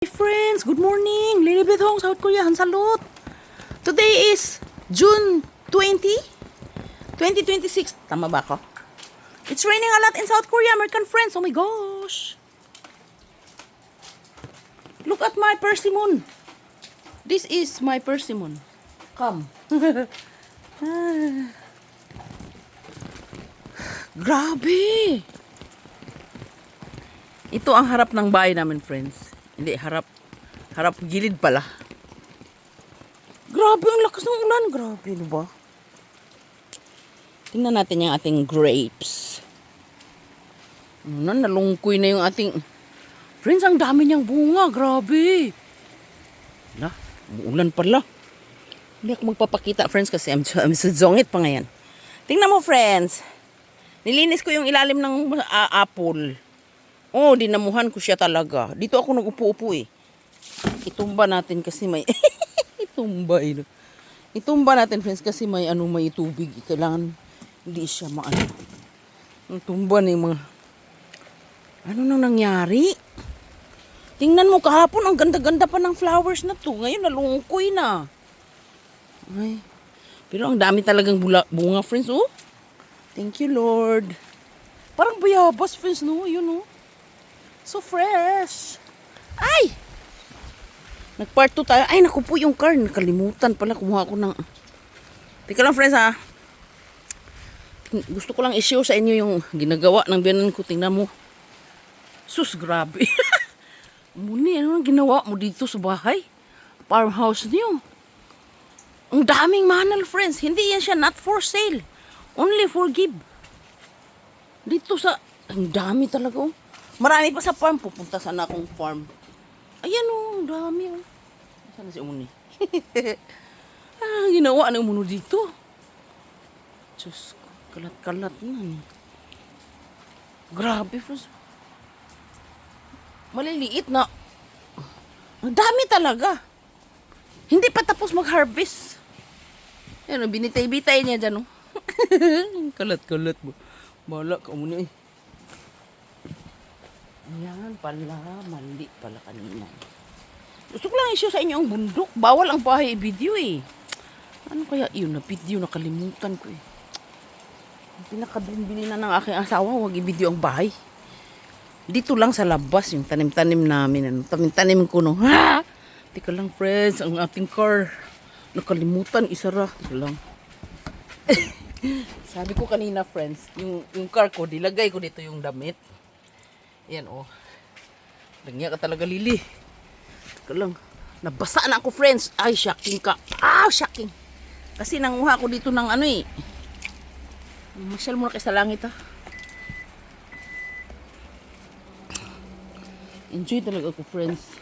Friends, good morning. Lilibet Hong, South Korea. Hansalot. Today is June 20, 2026. Tama ba ako? It's raining a lot in South Korea, American friends. Oh my gosh. Look at my persimmon. This is my persimmon. Come. Grabe. Ito ang harap ng bahay namin, friends. Hindi, harap gilid pala. Grabe, ang lakas ng ulan. Grabe, ano ba? Tingnan natin yung ating grapes. Nalungkoy na yung ating... Friends, ang dami niyang bunga. Grabe. Ulan pala. Hindi ako magpapakita, friends, kasi I'm suzongit pa ngayon. Tingnan mo, friends. Nilinis ko yung ilalim ng apple. Oh, dinamuhan ko siya talaga. Dito ako nag-upo-upo eh. Itumba natin kasi may... Itumba natin, friends, kasi may tubig. Kailangan hindi siya maano. Itumba na yung mga... Ano nang nangyari? Tingnan mo kahapon, ang ganda-ganda pa ng flowers na to. Ngayon, nalungkoy na. Ay. Pero ang dami talagang bunga, friends, oh. Thank you, Lord. Parang bayabas, friends, no? Yun, oh. So fresh. Ay! Nag-part 2 tayo. Ay, naku po yung car. Nakalimutan pala. Kumuha ko ng... Teka lang, friends, ha. Gusto ko lang i-show sa inyo yung ginagawa ng biyanan ko. Tingnan mo. Sus, grabe. Muni, ano ang ginawa mo dito sa bahay? Farmhouse niyo. Ang daming manal, friends. Hindi yan siya not for sale. Only for give. Dito sa... Ang dami talaga, oh. Marami pa sa farm. Pupunta sana akong farm. Ayan, oh. Ang dami, oh. Saan na si Umuni? Ginawa ng Umuno dito. Diyos ko. Kalat-kalat na. Grabe, friends. Maliliit na. Ang dami talaga. Hindi pa tapos mag-harvest. Ayan, binitay-bitay niya dyan, oh. Kalat-kalat mo. Bahala ka muna, eh. Ayan pala, mali pala kanina. Gusto ko lang i-show sa inyo ang bundok. Bawal ang bahay i-video eh. Ano kaya yun na video? Nakalimutan ko eh. Pinakabili na ng aking asawa, huwag i-video ang bahay. Dito lang sa labas, yung tanim-tanim namin. Tanim-tanim ko no. Ha! Tika lang, friends, ang ating car. Nakalimutan, isara. Tika lang. Sabi ko kanina, friends, yung car ko, dilagay ko dito yung damit. Yan, oh. Langya ka talaga, Lili. Teka lang. Nabasa na ako, friends. Ay, shocking ka. Shocking. Kasi nanguha ko dito ng ano eh. Masyal muna kayo sa langit, ha. Enjoy talaga ako, friends.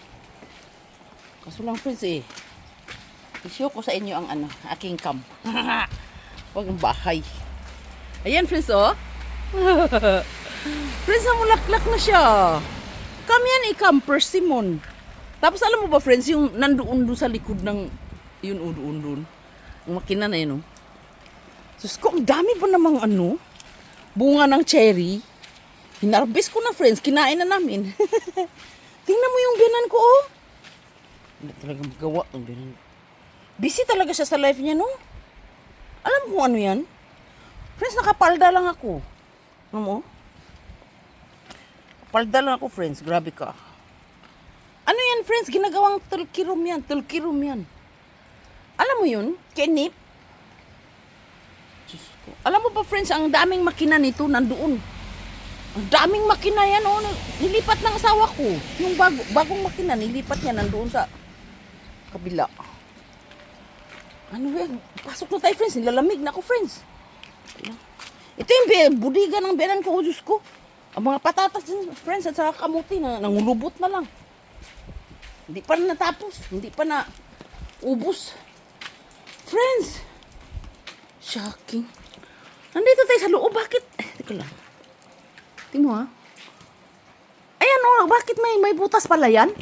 Kaso lang, friends, eh. I-show ko sa inyo ang aking cam. Huwag ang bahay. Ayan, friends, oh. Friends, namulaklak na siya. Kam yan, persimmon. Tapos alam mo ba, friends, yung nandoon doon sa likod ng, yun, doon. Ang makina na yun, oh. Sus ko, ang dami ba namang bunga ng cherry. Hinarbis ko na, friends, kinain na namin. Tingnan mo yung biyanan ko, oh. Hindi talaga magawa ang biyanan. Busy talaga siya sa life niya, no? Alam mo kung ano yan? Friends, nakapalda lang ako. Ano mo? Palda lang ako, friends. Grabe ka. Ano yan, friends? Ginagawang tulkirum yan. Tulkirum yan. Alam mo yun? Kenip. Diyos ko. Alam mo ba, friends, ang daming makina nito nandoon. Ang daming makina yan, oh. Nilipat ng asawa ko. Yung bagong makina, nilipat niya nandoon sa kabila. Ano yan? Pasok na tayo, friends. Nilalamig na ako, friends. Ito yung budiga ng biyanan ko, Diyos ko. Ang mga patatas din, friends, at saka kamuti na nangulubot na lang. Hindi pa na natapos. Hindi pa na ubos. Friends. Shocking. Nandito tayo sa loob. Bakit? Teka lang. Tingnan mo, ha. Ayan, oh. Bakit may butas pala yan?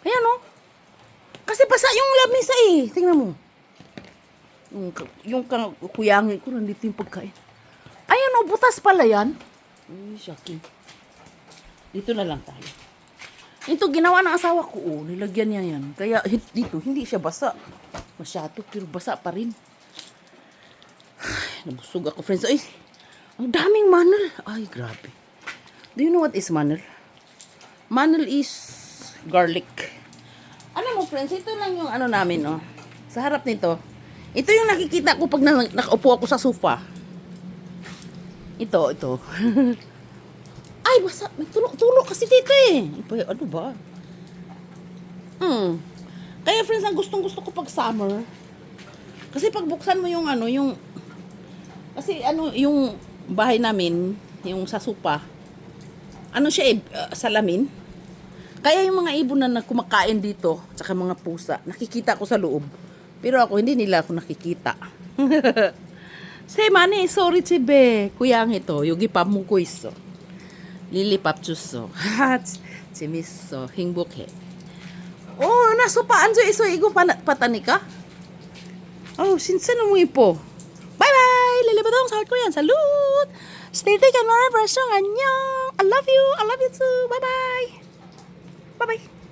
Ayan, oh. Kasi basa yung lamisa eh. Tingnan mo. Yung kuyangin ko, nandito yung pagkain. Ayan, oh, butas pala yan. Shocking. Dito na lang tayo. Ito, ginawa ng asawa ko. Oh, nilagyan niya yan. Kaya dito, hindi siya basa. Masyado, pero basa pa rin. Ay, nabusog ako, friends. Ay, ang daming manal. Ay, grabe. Do you know what is manal? Manal is garlic. Ano mo, friends, ito lang yung ano namin, oh. Sa harap nito. Ito yung nakikita ko pag nakaupo ako sa sofa. Ito. Ay, basa. May tulok kasi dito eh. Ano ba? Kaya friends, ang gustong-gusto ko pag summer. Kasi pag buksan mo yung ano, kasi ano, yung bahay namin, yung sa sopa, ano siya salamin. Kaya yung mga ibon na kumakain dito, tsaka mga pusa, nakikita ko sa loob. Pero ako, hindi nila ako nakikita. Say, mani, sorry, chibe. Kuyang ito, yugi pamukuiso. Lilipapchuso. Chimiso, hingbukhe. Oh, nasupaan so iso igo patanika. Oh, sinsan mo ipo. Bye-bye! Lilipatong sa Korean. Salud! Stay taken, mga presyo. Annyeong! I love you! I love you too! Bye-bye! Bye-bye!